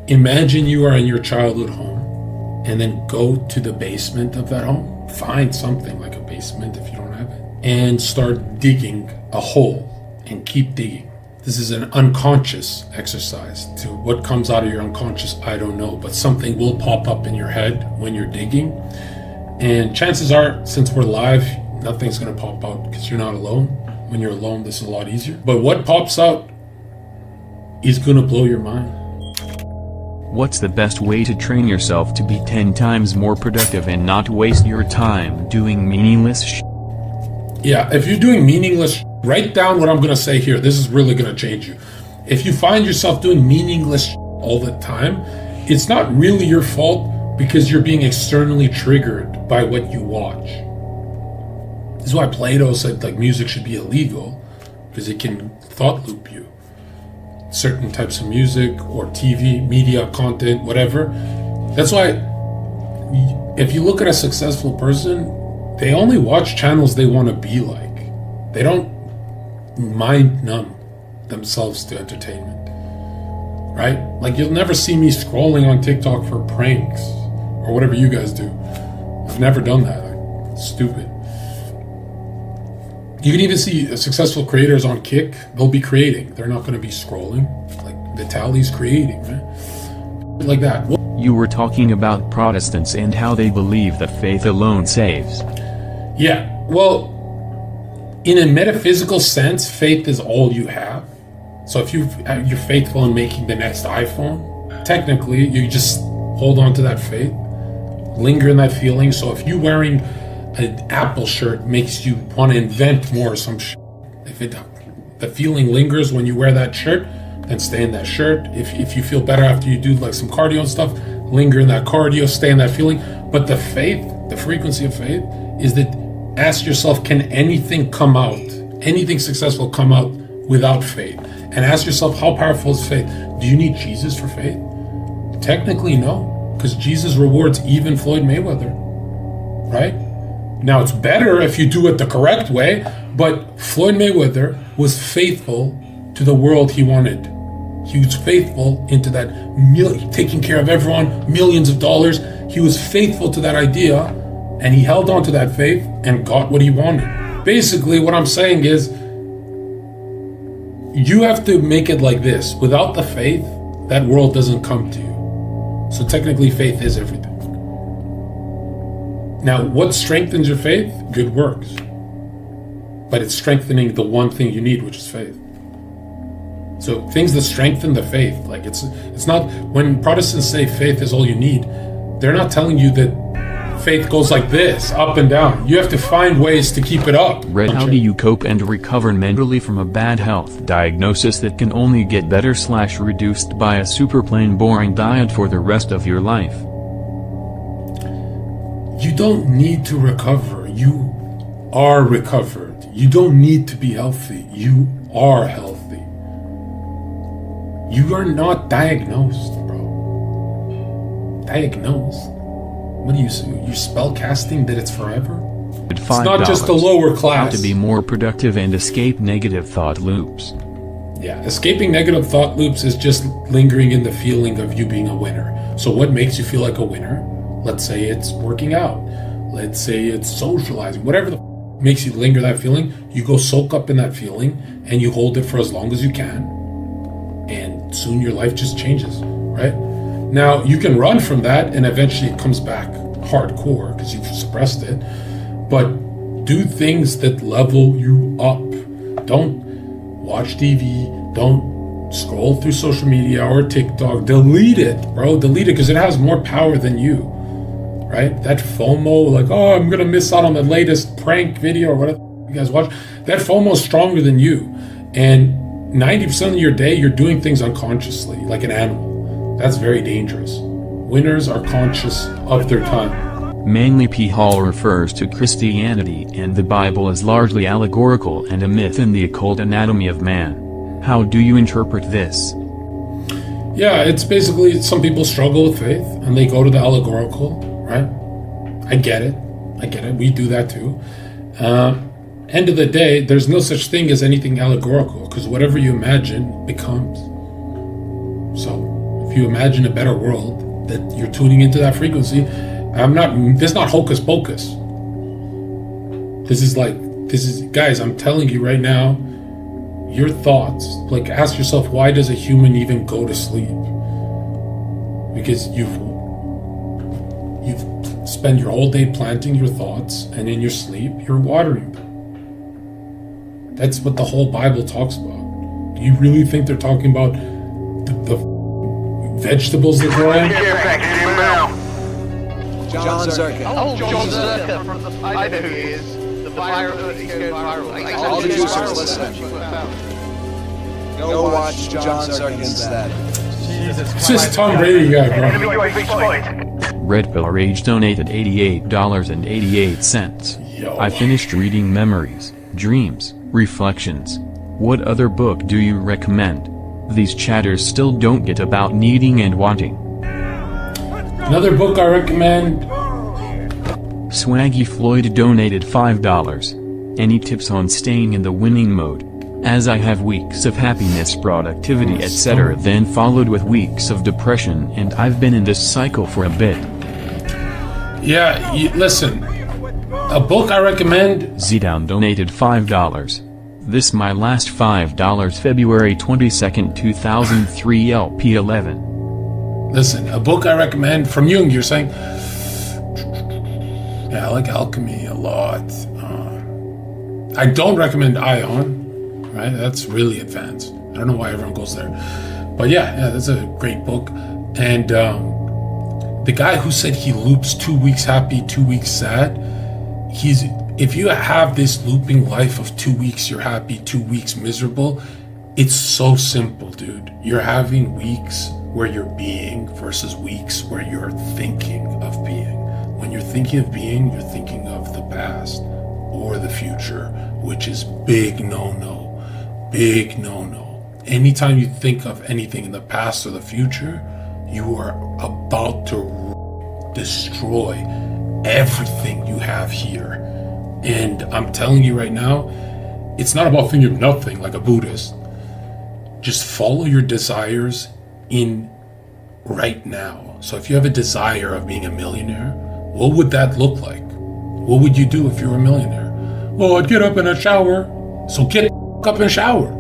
Imagine you are in your childhood home and then go to the basement of that home, find something like a basement if you don't have it, and start digging a hole and keep digging. This is an unconscious exercise. To what comes out of your unconscious, I don't know, but something will pop up in your head when you're digging. And chances are, since we're live, nothing's gonna pop out because you're not alone. When you're alone, this is a lot easier. But what pops out is gonna blow your mind. What's the best way to train yourself to be 10 times more productive and not waste your time doing meaningless shit? Yeah, if you're doing meaningless, write down what I'm gonna say here. This is really gonna change you. If you find yourself doing meaningless all the time, it's not really your fault because you're being externally triggered by what you watch. This is why Plato said like music should be illegal, because it can thought loop you. Certain types of music or TV, media, content, whatever. That's why if you look at a successful person, they only watch channels they want to be like. They don't mind numb themselves to entertainment, right? Like you'll never see me scrolling on TikTok for pranks or whatever you guys do. I've never done that. It's stupid. You can even see successful creators on Kick. They'll be creating. They're not going to be scrolling. Like Vitali's creating, right? Like that. You were talking about Protestants and how they believe that faith alone saves. Yeah, well, in a metaphysical sense, faith is all you have. So if you're faithful in making the next iPhone, technically you just hold on to that faith, linger in that feeling. So if you wearing an Apple shirt makes you want to invent more or some shit, if the feeling lingers when you wear that shirt, then stay in that shirt. If you feel better after you do like some cardio and stuff, linger in that cardio, stay in that feeling. But the faith, the frequency of faith is that ask yourself, can anything come out, anything successful come out without faith? And ask yourself, how powerful is faith? Do you need Jesus for faith? Technically, no, because Jesus rewards even Floyd Mayweather, right? Now, it's better if you do it the correct way, but Floyd Mayweather was faithful to the world he wanted. He was faithful into that, taking care of everyone, millions of dollars. He was faithful to that idea, and he held on to that faith and got what he wanted. Basically, what I'm saying is, you have to make it like this. Without the faith, that world doesn't come to you. So technically, faith is everything. Now, what strengthens your faith? Good works. But it's strengthening the one thing you need, which is faith. So things that strengthen the faith, like it's not, when Protestants say faith is all you need, they're not telling you that faith goes like this, up and down. You have to find ways to keep it up. How do you cope and recover mentally from a bad health diagnosis that can only get better / reduced by a super plain boring diet for the rest of your life? You don't need to recover. You are recovered. You don't need to be healthy. You are healthy. You are not diagnosed, bro. Diagnosed? What do you say? You spell casting that it's forever? It's not just the lower class. How to be more productive and escape negative thought loops. Yeah, escaping negative thought loops is just lingering in the feeling of you being a winner. So what makes you feel like a winner? Let's say it's working out. Let's say it's socializing. Whatever makes you linger that feeling, you go soak up in that feeling and you hold it for as long as you can. And soon your life just changes, right? Now, you can run from that and eventually it comes back hardcore because you've suppressed it. But do things that level you up. Don't watch TV. Don't scroll through social media or TikTok. Delete it, bro. Delete it because it has more power than you. Right? That FOMO, like, oh, I'm gonna miss out on the latest prank video or whatever you guys watch. That FOMO is stronger than you. And 90% of your day, you're doing things unconsciously, like an animal. That's very dangerous. Winners are conscious of their time. Manly P. Hall refers to Christianity and the Bible as largely allegorical and a myth in the occult anatomy of man. How do you interpret this? Yeah, it's basically, some people struggle with faith and they go to the allegorical. Right? I get it. We do that too. End of the day, there's no such thing as anything allegorical because whatever you imagine becomes. So if you imagine a better world, that you're tuning into that frequency. This is not hocus pocus. This is, guys, I'm telling you right now, your thoughts, like, ask yourself, why does a human even go to sleep? Because you've spent your whole day planting your thoughts, and in your sleep, you're watering them. That's what the whole Bible talks about. Do you really think they're talking about the vegetables that grow in? Jon Zherka. Oh, Jon Zherka from the... I know who he is. The viral... He's going viral. All the users listening. Go watch Jon Zherka instead. It's just Tom Brady guy, bro. Red Pill Rage donated $88.88. Yo. I finished reading Memories, Dreams, Reflections. What other book do you recommend? These chatters still don't get about needing and wanting. Another book I recommend. Swaggy Floyd donated $5. Any tips on staying in the winning mode? As I have weeks of happiness, productivity, etc., then followed with weeks of depression, and I've been in this cycle for a bit. Yeah, listen. A book I recommend. Z-Down donated $5. This my last $5, February 22nd, 2003, LP11. Listen, a book I recommend from Jung, you're saying? Yeah, I like alchemy a lot. I don't recommend Ion, right? That's really advanced. I don't know why everyone goes there. But yeah, that's a great book. And the guy who said he loops 2 weeks happy, 2 weeks sad, if you have this looping life of 2 weeks you're happy, 2 weeks miserable, it's so simple, dude. You're having weeks where you're being versus weeks where you're thinking of being. When you're thinking of being, you're thinking of the past or the future, which is big no-no. Big no-no. Anytime you think of anything in the past or the future, you are about to destroy everything you have here. And I'm telling you right now, it's not about thinking of nothing like a Buddhist. Just follow your desires in right now. So if you have a desire of being a millionaire, what would that look like? What would you do if you were a millionaire? Well, I'd get up and I'd shower. So get up and shower.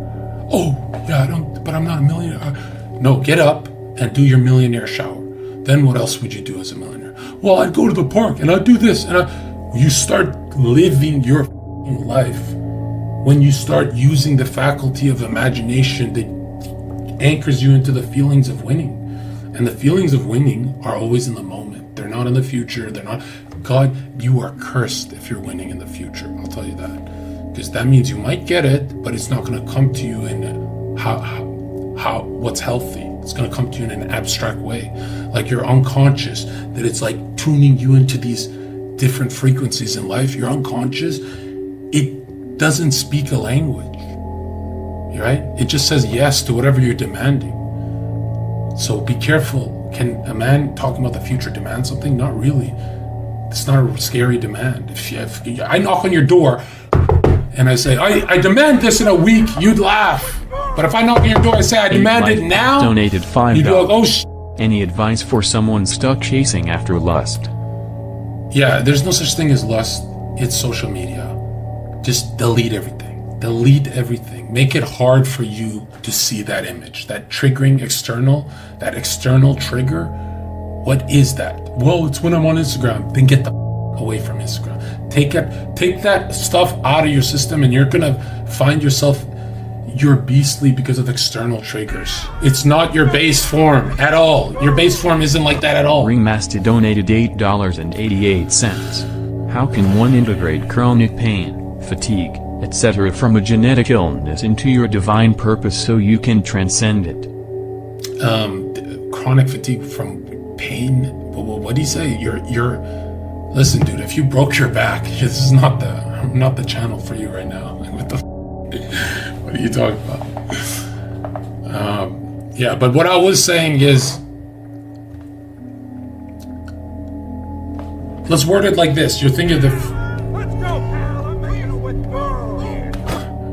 Oh, yeah, but I'm not a millionaire. No, get up and do your millionaire shower. Then what else would you do as a millionaire? Well, I'd go to the park and I'd do this. And you start living your life when you start using the faculty of imagination that anchors you into the feelings of winning. And the feelings of winning are always in the moment. They're not in the future. They're not. God, you are cursed if you're winning in the future. I'll tell you that. Because that means you might get it, but it's not going to come to you in what's healthy. It's going to come to you in an abstract way. Like you're unconscious, that it's like tuning you into these different frequencies in life. You're unconscious. It doesn't speak a language, right? It just says yes to whatever you're demanding. So be careful. Can a man talking about the future demand something? Not really. It's not a scary demand. If I knock on your door and I say, I demand this in a week, you'd laugh. But if I knock on your door and say, I demand it now, donated $5. you'd be like, oh, Any advice for someone stuck chasing after lust? Yeah, there's no such thing as lust. It's social media. Just delete everything. Delete everything. Make it hard for you to see that image, that triggering that external trigger. What is that? Well, it's when I'm on Instagram. Then get the away from Instagram. Take that stuff out of your system, and you're gonna find yourself, you're beastly because of external triggers. It's not your base form at all. Your base form isn't like that at all. Ringmaster donated $8.88. How can one integrate chronic pain, fatigue, etc. from a genetic illness into your divine purpose so you can transcend it? Chronic fatigue from pain. What do you say? You're. Listen, dude. If you broke your back, this is not the channel for you right now. Like, what the? What are you talking about? Yeah, but what I was saying is, let's word it like this. You're thinking of the.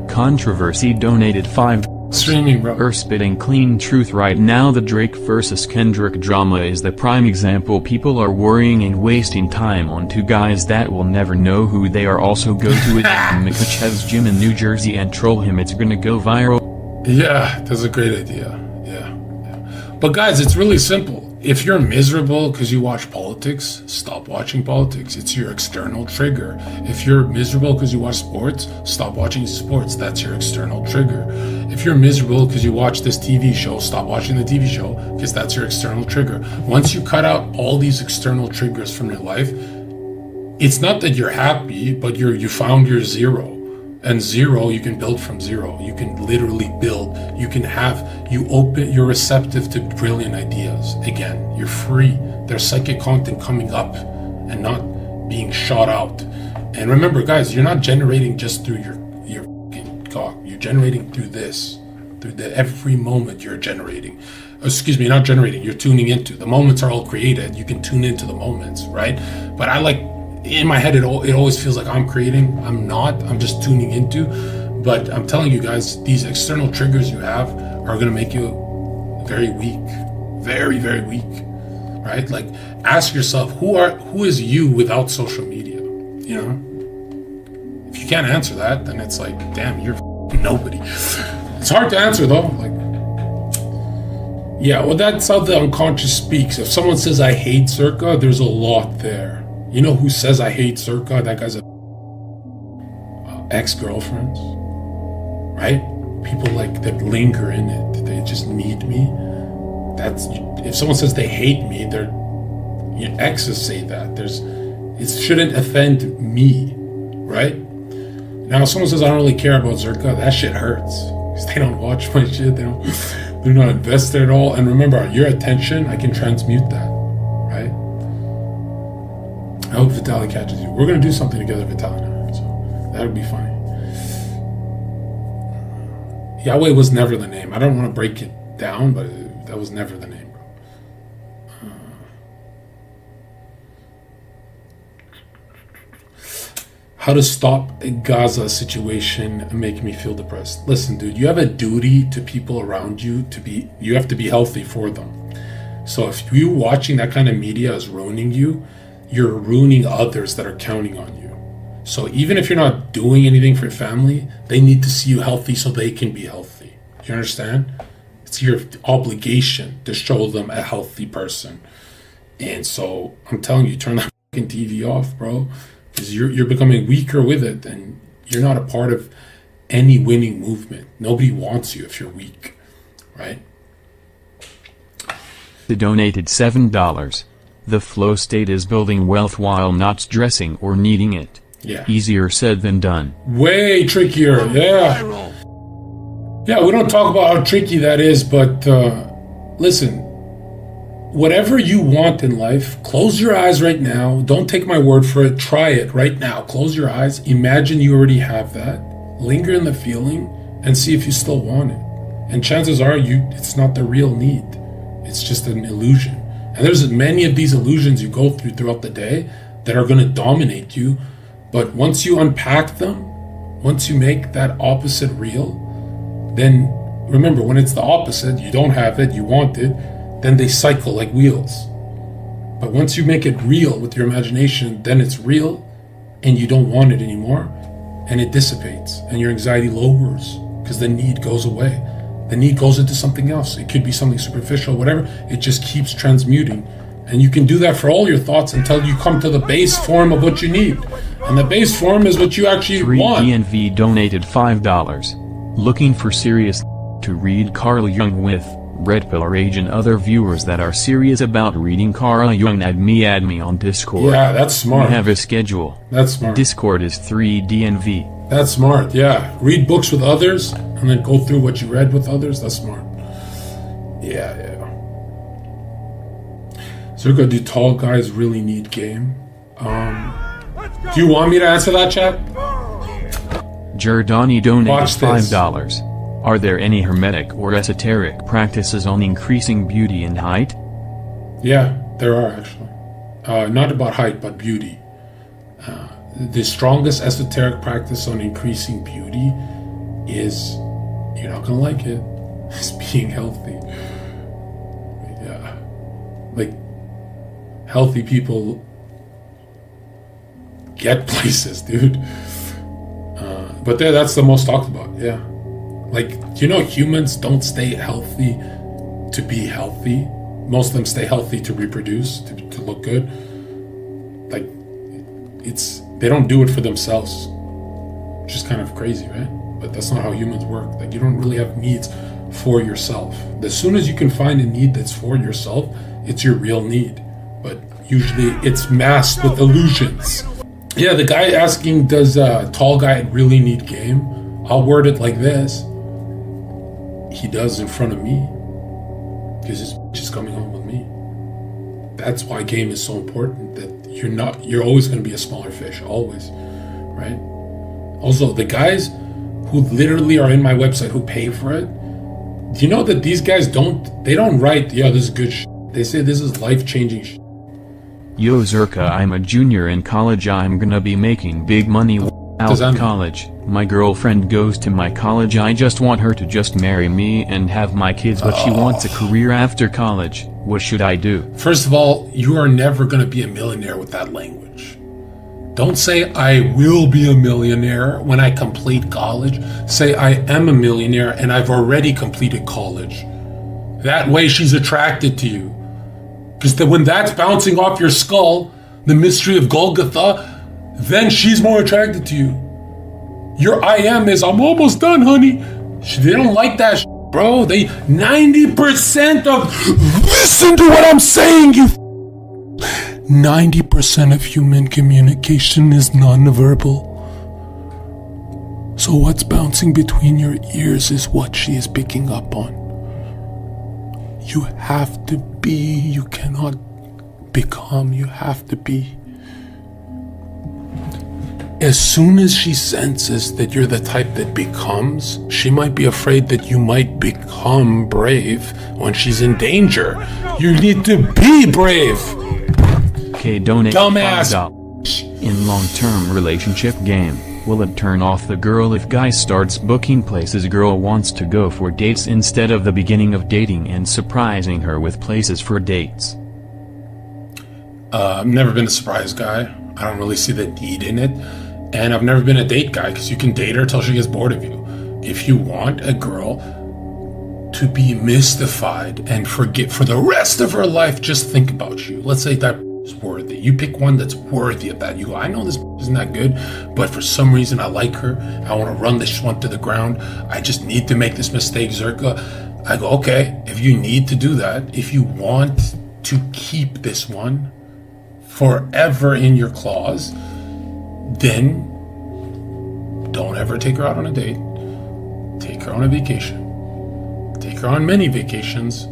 Controversy donated $5. Streaming, bro. We're spitting clean truth right now. The Drake versus Kendrick drama is the prime example. People are worrying and wasting time on two guys that will never know who they are. Also go to it Makhachev's gym in New Jersey and troll him. It's gonna go viral. Yeah, that's a great idea. Yeah. But guys, it's really simple. If you're miserable because you watch politics, stop watching politics. It's your external trigger. If you're miserable because you watch sports, stop watching sports. That's your external trigger. If you're miserable because you watch this TV show, stop watching the TV show because that's your external trigger. Once you cut out all these external triggers from your life, it's not that you're happy, but you found your zero. And zero, you can build from zero. You can literally build. You're receptive to brilliant ideas. Again, you're free. There's psychic content coming up and not being shot out. And remember, guys, you're not generating just through your fucking cock. You're generating through this. Every moment you're generating. Excuse me, not generating, you're tuning into. The moments are all created. You can tune into the moments, right? But in my head, it always feels like I'm creating. I'm not. I'm just tuning into. But I'm telling you guys, these external triggers you have are going to make you very weak. Very, very weak. Right? Like, ask yourself, who is you without social media? You know? If you can't answer that, then it's like, damn, you're nobody. It's hard to answer, though. Like, yeah, well, that's how the unconscious speaks. If someone says, I hate Zherka, there's a lot there. You know who says I hate Zherka? That guy's ex-girlfriends, right? People like that linger in it. They just need me. If someone says they hate me, your exes say that. It shouldn't offend me, right? Now, if someone says I don't really care about Zherka, that shit hurts because they don't watch my shit. They're not invested at all. And remember, your attention, I can transmute that, right? I hope Vitaly catches you. We're going to do something together, Vitaly and I, so that would be funny. Yahweh was never the name. I don't want to break it down, but that was never the name, bro. How to stop a Gaza situation and make me feel depressed. Listen, dude, you have a duty to people around you you have to be healthy for them. So if you watching that kind of media is ruining you, you're ruining others that are counting on you. So even if you're not doing anything for your family, they need to see you healthy so they can be healthy. You understand? It's your obligation to show them a healthy person. And so I'm telling you, turn that fucking TV off, bro, because you're becoming weaker with it, and you're not a part of any winning movement. Nobody wants you if you're weak, right? They donated $7. The flow state is building wealth while not stressing or needing it. Yeah. Easier said than done. Way trickier, yeah. Yeah, we don't talk about how tricky that is, but listen, whatever you want in life, close your eyes right now. Don't take my word for it. Try it right now. Close your eyes. Imagine you already have that. Linger in the feeling and see if you still want it. And chances are it's not the real need. It's just an illusion. And there's many of these illusions you go through throughout the day that are going to dominate you. But once you unpack them, once you make that opposite real, then remember, when it's the opposite, you don't have it, you want it, then they cycle like wheels. But once you make it real with your imagination, then it's real and you don't want it anymore, and it dissipates and your anxiety lowers because the need goes away. The need goes into something else. It could be something superficial, whatever. It just keeps transmuting. And you can do that for all your thoughts until you come to the base form of what you need. And the base form is what you actually want. 3DNV donated $5. Looking for serious to read Carl Jung with Red Pill Age and other viewers that are serious about reading Carl Jung. Add me on Discord. Yeah, that's smart. We have a schedule. That's smart. Discord is 3DNV. That's smart, yeah. Read books with others and then go through what you read with others. That's smart. Yeah. Zherka, do tall guys really need game? Do you want me to answer that, chat? Jordani donated $5. Are there any hermetic or esoteric practices on increasing beauty and height? Yeah, there are actually. Not about height, but beauty. The strongest esoteric practice on increasing beauty is You're not gonna like it. It's being healthy. Yeah. Like, healthy people get places, dude. But that's the most talked about, yeah. Like, humans don't stay healthy to be healthy. Most of them stay healthy to reproduce, to look good. Like, they don't do it for themselves. Which is kind of crazy, right? But that's not how humans work. Like, you don't really have needs for yourself. As soon as you can find a need that's for yourself, it's your real need. But usually it's masked with illusions. Yeah, the guy asking, does a tall guy really need game? I'll word it like this. He does in front of me. Because his bitch is coming home with me. That's why game is so important. That you're always going to be a smaller fish. Always. Right? Also, the guys who literally are in my website who pay for it, do you know that these guys don't write, yeah, this is good shit. They say this is life-changing shit. Yo Zherka, I'm a junior in college. I'm gonna be making big money out of college. My girlfriend goes to my college. I just want her to just marry me and have my kids, but she wants a career after college. What should I do? First of all, you are never gonna be a millionaire with that language. Don't say I will be a millionaire when I complete college. Say I am a millionaire and I've already completed college. That way she's attracted to you. Because when that's bouncing off your skull, the mystery of Golgotha, then she's more attracted to you. Your I am is, I'm almost done, honey. They don't like that, bro. 90% of, listen to what I'm saying, you 90% of human communication is non-verbal. So what's bouncing between your ears is what she is picking up on. You have to be, you cannot become, you have to be. As soon as she senses that you're the type that becomes, she might be afraid that you might become brave when she's in danger. You need to be brave. Okay, donate Dumbass. $5. In long-term relationship game, will it turn off the girl if guy starts booking places girl wants to go for dates instead of the beginning of dating and surprising her with places for dates? I've never been a surprise guy. I don't really see the need in it. And I've never been a date guy because you can date her till she gets bored of you. If you want a girl to be mystified and forget for the rest of her life, just think about you. Let's say that is worthy. You pick one that's worthy of that. You go, I know this isn't that good, but for some reason I like her. I want to run this one to the ground. I just need to make this mistake, Zherka. I go, okay, if you need to do that, if you want to keep this one forever in your claws, then don't ever take her out on a date. Take her on a vacation. Take her on many vacations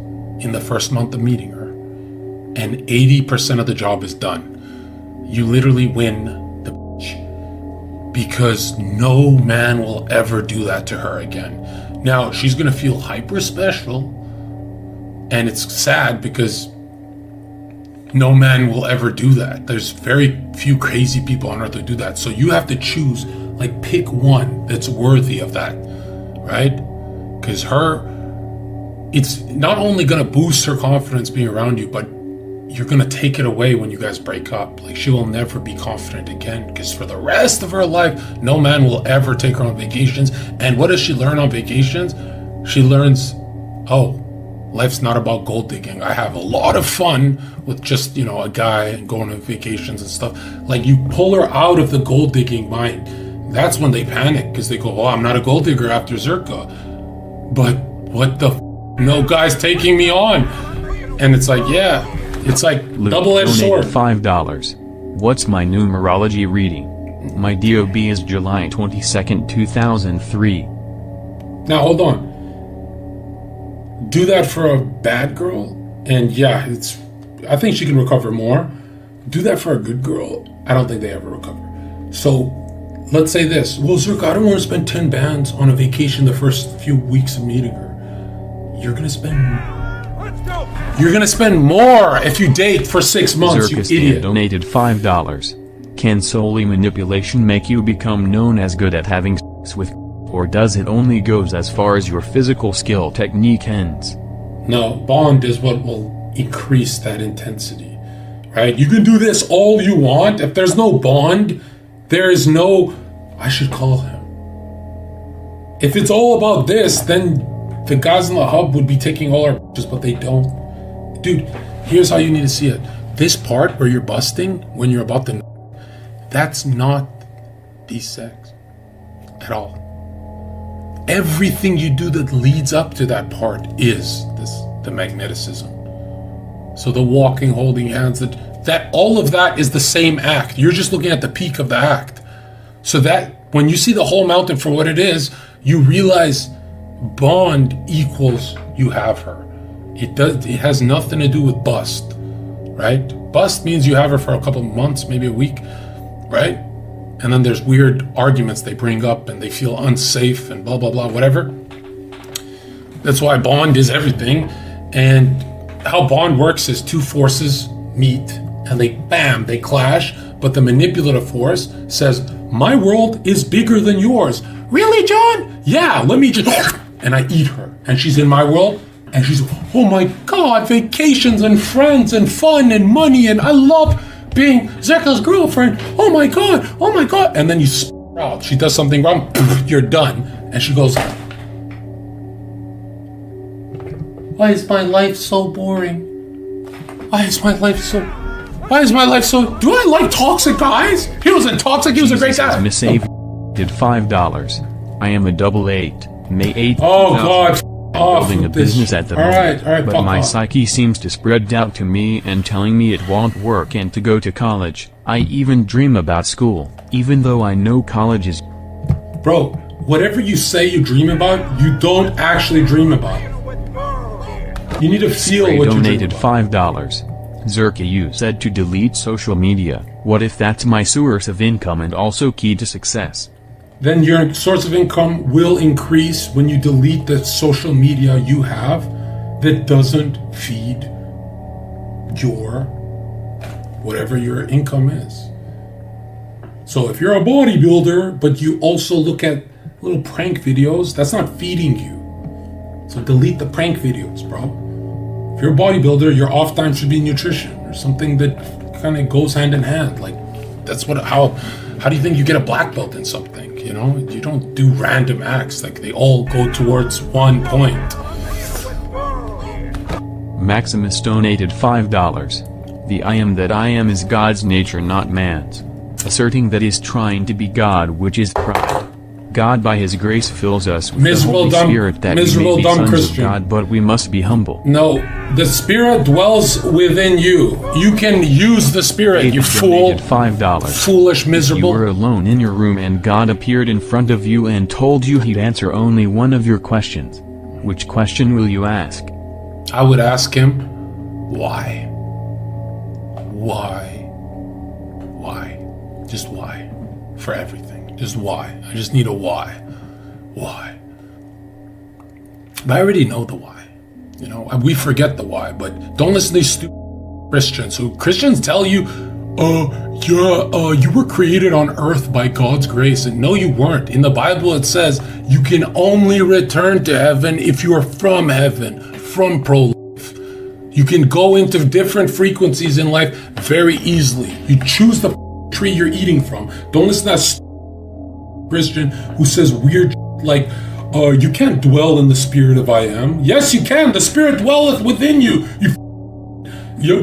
in the first month of meeting her. And 80% of the job is done. You literally win the bitch. Because no man will ever do that to her again. Now, she's going to feel hyper special. And it's sad because no man will ever do that. There's very few crazy people on earth who do that. So you have to choose, like, pick one that's worthy of that, right? Because it's not only going to boost her confidence being around you, but you're going to take it away when you guys break up. Like, she will never be confident again because for the rest of her life, no man will ever take her on vacations. And what does she learn on vacations? She learns, oh, life's not about gold digging. I have a lot of fun with just, a guy and going on vacations and stuff. Like, you pull her out of the gold digging mind. That's when they panic because they go, oh, I'm not a gold digger after Zherka. But what the no guy's taking me on. And it's like, yeah, it's like double-edged sword. $5. What's my numerology reading? My DOB is July 22nd, 2003. Now, hold on. Do that for a bad girl, and yeah, I think she can recover more. Do that for a good girl, I don't think they ever recover. So, let's say this. Well, Zherka, I don't want to spend 10 bands on a vacation the first few weeks of meeting her. You're gonna spend more if you date for 6 months, Zherka you idiot. donated $5. Can solely manipulation make you become known as good at having sex with Or does it only goes as far as your physical skill technique ends? No, bond is what will increase that intensity, right? You can do this all you want. If there's no bond, there is no, I should call him. If it's all about this, then the guys in the hub would be taking all our bitches, but they don't. Dude, here's how you need to see it. This part where you're busting, when you're about to, that's not D-sex at all. Everything you do that leads up to that part is the magneticism. So the walking, holding hands, that all of that is the same act. You're just looking at the peak of the act. So that when you see the whole mountain for what it is, you realize bond equals you have her. It has nothing to do with bust, right? Bust means you have her for a couple of months, maybe a week, right? And then there's weird arguments they bring up and they feel unsafe and blah, blah, blah, whatever. That's why bond is everything. And how bond works is two forces meet and they clash. But the manipulative force says, my world is bigger than yours. Really, John? Yeah, let me just, and I eat her. And she's in my world. And she's, oh my God, vacations and friends and fun and money. And I love being Zherka's girlfriend. Oh my God. And then you sprout. She does something wrong. You're done. And she goes, why is my life so boring? Why is my life so, do I like toxic guys? He wasn't toxic, he was a great guy. Miss Ave did $5. I am a 88, May 8th. Oh God. Building a business at the moment, all right, but my psyche seems to spread out to me and telling me it won't work and to go to college. I even dream about school, even though I know college is... Bro, whatever you say you dream about, you don't actually dream about. You need to feel what you dream donated about. $5. Zherka, you said to delete social media. What if that's my source of income and also key to success? Then your source of income will increase when you delete the social media you have that doesn't feed your whatever your income is. So if you're a bodybuilder, but you also look at little prank videos, that's not feeding you. So delete the prank videos, bro. If you're a bodybuilder, your off time should be nutrition or something that kind of goes hand in hand. Like that's how do you think you get a black belt in something? You know, you don't do random acts. Like they all go towards one point. Maximus donated $5. The I am that I am is God's nature, not man's. Asserting that is trying to be God, which is pride. God by his grace fills us with the Holy Spirit that we may be sons of God, but we must be humble. No, the Spirit dwells within you. You can use the Spirit, you fool. $5. Foolish, miserable. You were alone in your room and God appeared in front of you and told you he'd answer only one of your questions. Which question will you ask? I would ask him, why? Just why? For everything. Just why. I just need a why. Why? But I already know the why. You know, we forget the why, but don't listen to these stupid Christians who Christians tell you, you were created on earth by God's grace. And no, you weren't. In the Bible, it says you can only return to heaven if you are from heaven, from pro-life. You can go into different frequencies in life very easily. You choose the tree you're eating from. Don't listen to that Christian who says weird like, you can't dwell in the spirit of I am. Yes, you can. The Spirit dwelleth within you.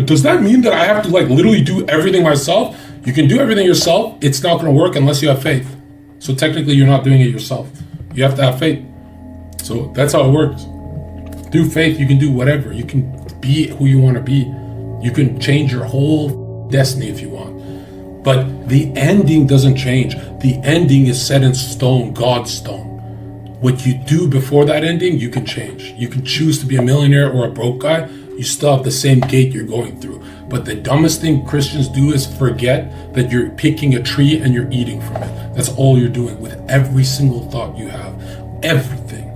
Does that mean that I have to like literally do everything myself? You can do everything yourself. It's not going to work unless you have faith. So technically you're not doing it yourself. You have to have faith. So that's how it works. Through faith, you can do whatever. You can be who you want to be. You can change your whole destiny if you want. But the ending doesn't change. The ending is set in stone, God's stone. What you do before that ending, you can change. You can choose to be a millionaire or a broke guy. You still have the same gate you're going through. But the dumbest thing Christians do is forget that you're picking a tree and you're eating from it. That's all you're doing with every single thought you have. Everything.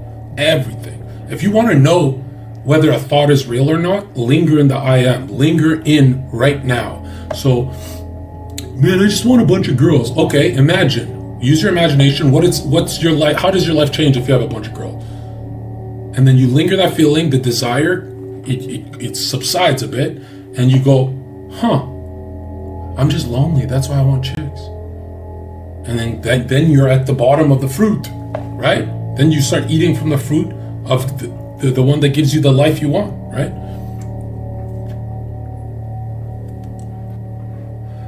If you want to know whether a thought is real or not, linger in the I am. Linger in right now. So, man, I just want a bunch of girls. Okay, imagine Use your imagination. What's your life? How does your life change if you have a bunch of girls? And then you linger that feeling, the desire, it subsides a bit, and you go, huh, I'm just lonely. That's why I want chicks. And then you're at the bottom of the fruit, right? Then you start eating from the fruit of the one that gives you the life you want, right?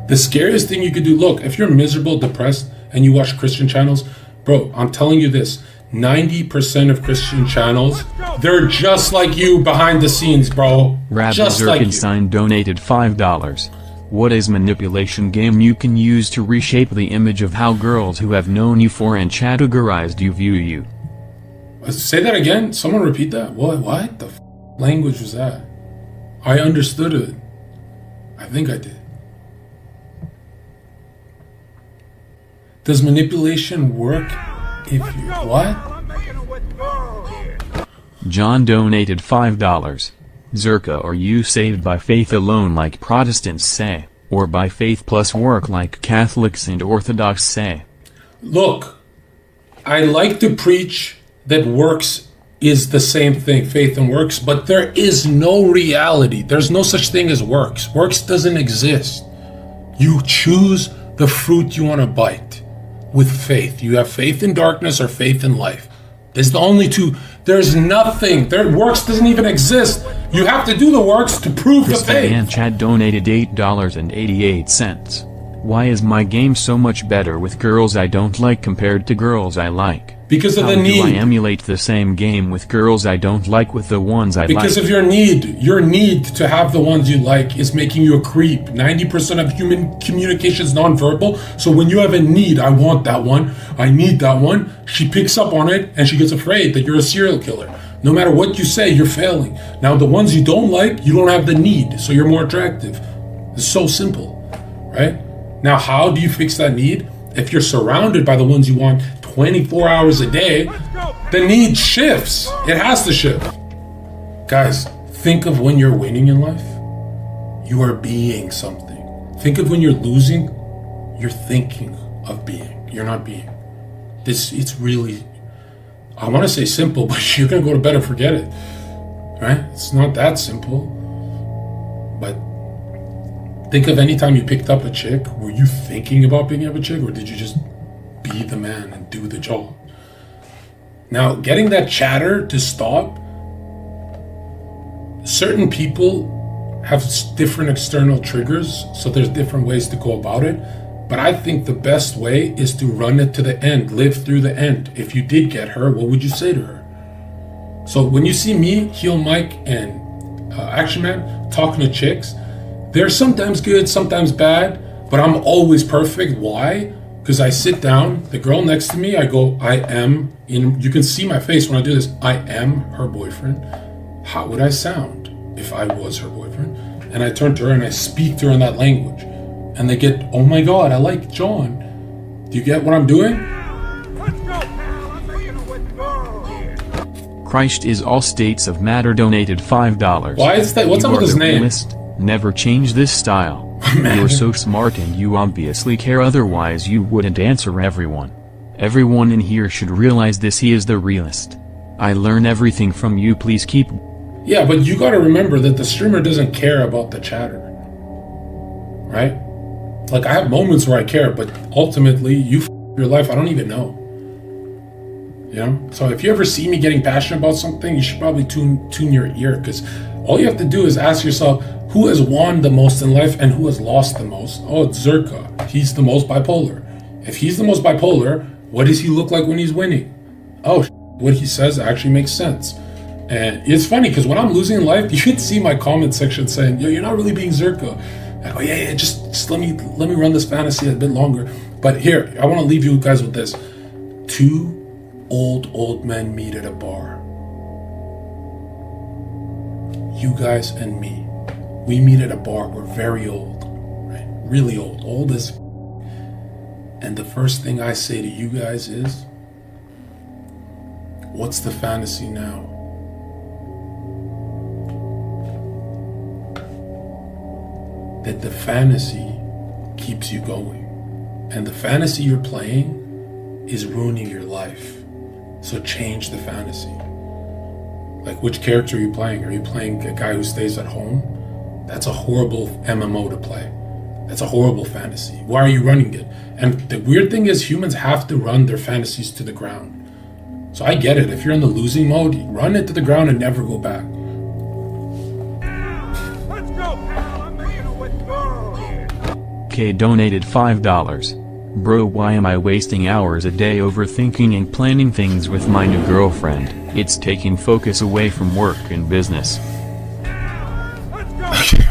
The scariest thing you could do, look, if you're miserable, depressed, and you watch Christian channels, bro, I'm telling you this, 90% of Christian channels, they're just like you behind the scenes, bro. Rabbi Just like you. Zerkenstein donated $5. What is manipulation game you can use to reshape the image of how girls who have known you for and categorized you view you? Say that again? Someone repeat that? What the language was that? I understood it. I think I did. Does manipulation work if you... What? John donated $5. Zherka, are you saved by faith alone like Protestants say, or by faith plus work like Catholics and Orthodox say? Look, I like to preach that works is the same thing, faith and works, but there is no reality. There's no such thing as works. Works doesn't exist. You choose the fruit you want to bite with faith. You have faith in darkness or faith in life. There's the only two. There's nothing. Works doesn't even exist. You have to do the works to prove the faith. Chad donated $8.88. Why is my game so much better with girls I don't like compared to girls I like? Because of How the do need. I emulate the same game with girls I don't like with the ones I like? Because of your need. Your need to have the ones you like is making you a creep. 90% of human communication is nonverbal. So when you have a need, I want that one, I need that one, she picks up on it and she gets afraid that you're a serial killer. No matter what you say, you're failing. Now the ones you don't like, you don't have the need, so you're more attractive. It's so simple, right? Now how do you fix that need? If you're surrounded by the ones you want 24 hours a day, the need shifts. It has to shift. Guys, think of when you're winning in life. You are being something. Think of when you're losing. You're thinking of being. You're not being. It's really, I want to say simple, but you're going to go to bed and forget it. Right? It's not that simple. But think of any time you picked up a chick. Were you thinking about picking up a chick, or did you just be the man and do the job? Now, getting that chatter to stop, certain people have different external triggers, so there's different ways to go about it. But I think the best way is to run it to the end, live through the end. If you did get her, what would you say to her? So when you see me, Heel Mike, and Action Man talking to chicks, they're sometimes good, sometimes bad, but I'm always perfect. Why? Because I sit down, the girl next to me, I go, you can see my face when I do this, I am her boyfriend. How would I sound if I was her boyfriend? And I turn to her and I speak to her in that language. And they get, oh my God, I like John. Do you get what I'm doing? Christ is all states of matter donated $5. Why is that? What's up with his name? Realist. Never change this style. You're so smart and you obviously care, otherwise you wouldn't answer everyone. Everyone in here should realize this, he is the realist. I learn everything from you, please keep... Yeah, but you gotta remember that the streamer doesn't care about the chatter. Right? Like, I have moments where I care, but ultimately, your life, I don't even know. You know? So if you ever see me getting passionate about something, you should probably tune your ear, because all you have to do is ask yourself, who has won the most in life and who has lost the most? Oh, it's Zherka. He's the most bipolar. If he's the most bipolar, what does he look like when he's winning? Oh, what he says actually makes sense. And it's funny, because when I'm losing in life, you can see my comment section saying, yo, you're not really being Zherka. I go, yeah, just let me run this fantasy a bit longer. But here, I want to leave you guys with this. 2 old men meet at a bar. You guys and me. We meet at a bar. We're very old, right? Really old. Old as... And the first thing I say to you guys is, what's the fantasy now? That the fantasy keeps you going. And the fantasy you're playing is ruining your life. So change the fantasy. Like, which character are you playing? Are you playing a guy who stays at home? That's a horrible MMO to play. That's a horrible fantasy. Why are you running it? And the weird thing is, humans have to run their fantasies to the ground. So I get it. If you're in the losing mode, you run it to the ground and never go back. Let's go, pal. I'm making a withdrawal here. K donated $5. Bro, why am I wasting hours a day overthinking and planning things with my new girlfriend? It's taking focus away from work and business.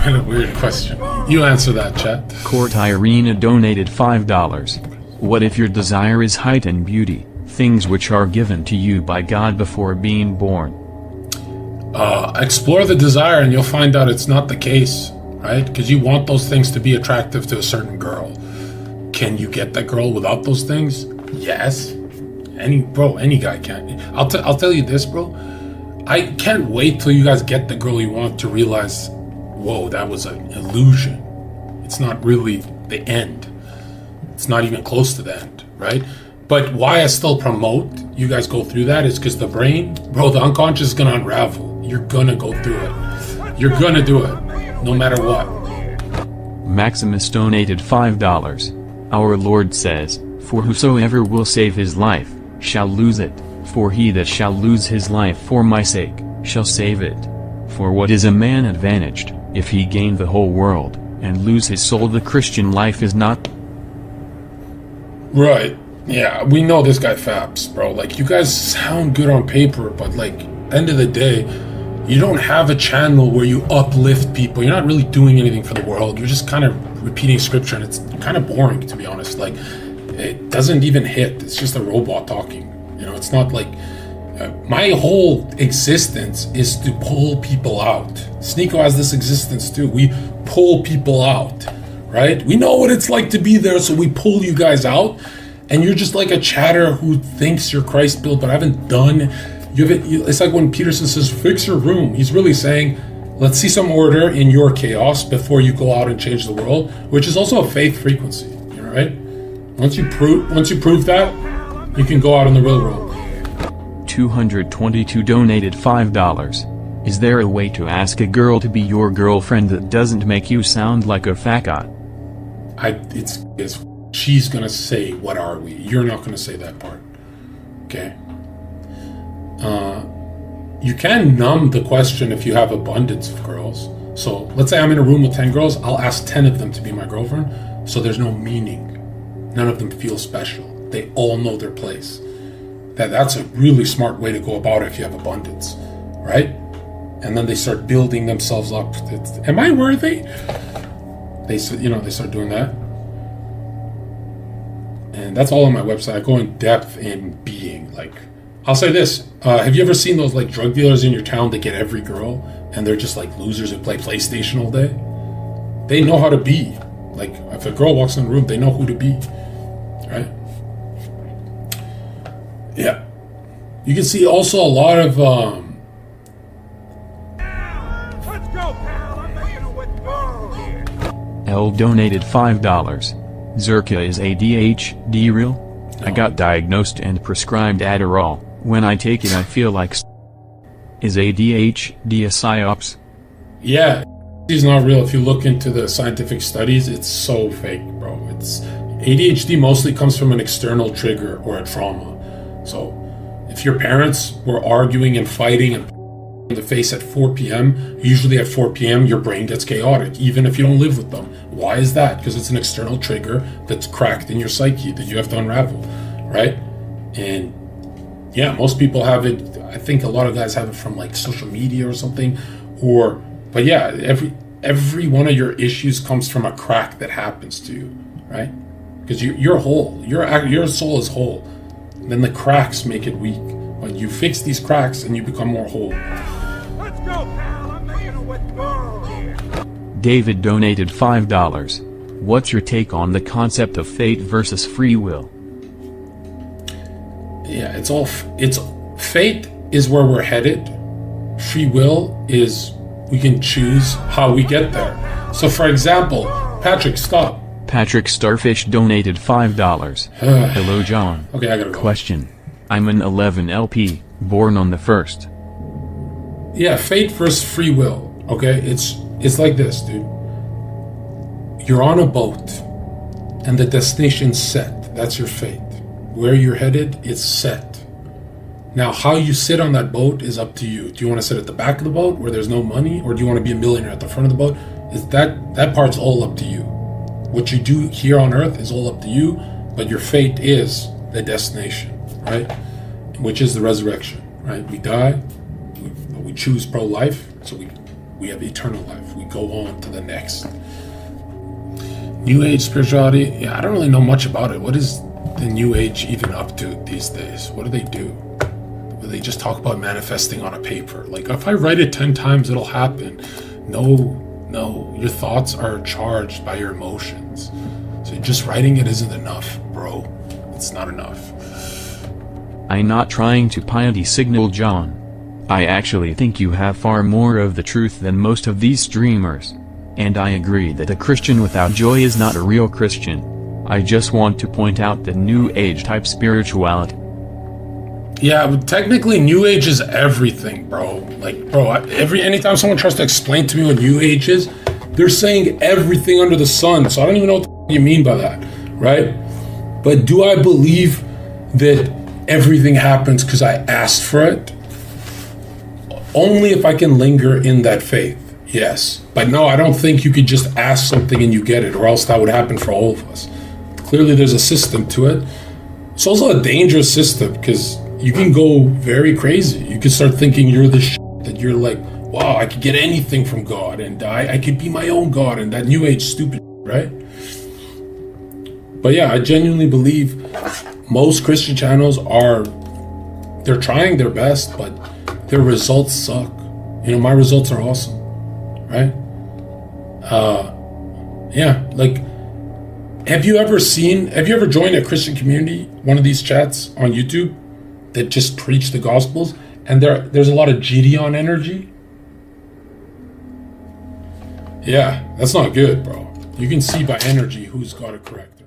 What a weird question. You answer that, chat. Court Irina donated $5. What if your desire is height and beauty, things which are given to you by God before being born? Explore the desire and you'll find out it's not the case, right? Because you want those things to be attractive to a certain girl. Can you get that girl without those things? Yes. Any guy can. I'll tell you this, bro. I can't wait till you guys get the girl you want to realize, whoa, that was an illusion. It's not really the end. It's not even close to the end, right? But why I still promote you guys go through that is because the brain, bro, the unconscious is gonna unravel. You're gonna go through it. You're gonna do it, no matter what. Maximus donated $5. Our Lord says, for whosoever will save his life, shall lose it, for he that shall lose his life for my sake, shall save it. For what is a man advantaged, if he gain the whole world, and lose his soul? The Christian life is not... Right. Yeah, we know this guy faps, bro. Like, you guys sound good on paper, but like, end of the day, you don't have a channel where you uplift people. You're not really doing anything for the world. You're just kind of repeating scripture, and it's kind of boring, to be honest. Like, it doesn't even hit. It's just a robot talking. You know, it's not like... my whole existence is to pull people out. Sneeko has this existence too. We pull people out, right? We know what it's like to be there, so we pull you guys out. And you're just like a chatter who thinks you're Christ built, but haven't done. It's like when Peterson says, "Fix your room." He's really saying, let's see some order in your chaos before you go out and change the world, which is also a faith frequency. You know, right? Once you prove that, you can go out in the real world. 222 donated $5. Is there a way to ask a girl to be your girlfriend that doesn't make you sound like a fat guy? She's gonna say, "What are we?" You're not gonna say that part. Okay. You can numb the question if you have abundance of girls. So let's say I'm in a room with 10 girls. I'll ask 10 of them to be my girlfriend. So there's no meaning. None of them feel special. They all know their place. That's a really smart way to go about it if you have abundance, right? And then they start building themselves up. Am I worthy? They start doing that. And that's all on my website. I go in depth in being. Like, I'll say this. Have you ever seen those like drug dealers in your town that get every girl and they're just like losers who play PlayStation all day? They know how to be. Like, if a girl walks in the room, they know who to be, right? Yeah. You can see also a lot of Let's go, pal. I'm making a withdrawal here. L donated $5. Zherka, is ADHD real? No. I got diagnosed and prescribed Adderall. When I take it I feel like Is ADHD a psyops? Yeah, it's not real. If you look into the scientific studies, it's so fake, bro. ADHD mostly comes from an external trigger or a trauma. So if your parents were arguing and fighting and in the face at 4 p.m., usually at 4 p.m. your brain gets chaotic, even if you don't live with them. Why is that? Because it's an external trigger that's cracked in your psyche that you have to unravel, right? And yeah, most people have it. I think a lot of guys have it from like social media or something, but yeah, every one of your issues comes from a crack that happens to you, right? Because you're whole, your soul is whole. Then the cracks make it weak. But you fix these cracks and you become more whole. Let's go, pal. I'm making a withdrawal here. David donated $5. What's your take on the concept of fate versus free will? Yeah, it's fate is where we're headed. Free will is we can choose how we get there. So for example, Patrick, stop. Patrick Starfish donated $5. Hello John. Okay, I gotta go. Question. I'm an 11 LP, born on the 1st. Yeah, fate versus free will. Okay, it's like this, dude. You're on a boat, and the destination's set. That's your fate. Where you're headed, it's set. Now, how you sit on that boat is up to you. Do you want to sit at the back of the boat where there's no money, or do you want to be a millionaire at the front of the boat? Is that part's all up to you. What you do here on Earth is all up to you, but your fate is the destination, right? Which is the resurrection, right? We die, but we choose pro-life, so we have eternal life. We go on to the next. New Age spirituality, yeah, I don't really know much about it. What is the New Age even up to these days? What do they do? They just talk about manifesting on a paper. Like, if I write it 10 times, it'll happen. No, your thoughts are charged by your emotions. So just writing it isn't enough, bro. It's not enough. I'm not trying to piety signal John. I actually think you have far more of the truth than most of these streamers. And I agree that a Christian without joy is not a real Christian. I just want to point out that New Age type spirituality. Yeah, but technically New Age is everything, bro. Like, bro, anytime someone tries to explain to me what New Age is, they're saying everything under the sun. So I don't even know what you mean by that, right? But do I believe that everything happens because I asked for it? Only if I can linger in that faith, yes. But no, I don't think you could just ask something and you get it, or else that would happen for all of us. Clearly there's a system to it. It's also a dangerous system because you can go very crazy. You can start thinking you're the shit, that you're like, wow, I could get anything from God, and I could be my own God, and that New Age stupid, right? But yeah, I genuinely believe most Christian channels they're trying their best, but their results suck. You know, my results are awesome, right? Yeah, like, have you ever joined a Christian community, one of these chats on YouTube, that just preach the Gospels, and there's a lot of Gideon energy? Yeah, that's not good, bro. You can see by energy who's got it correct.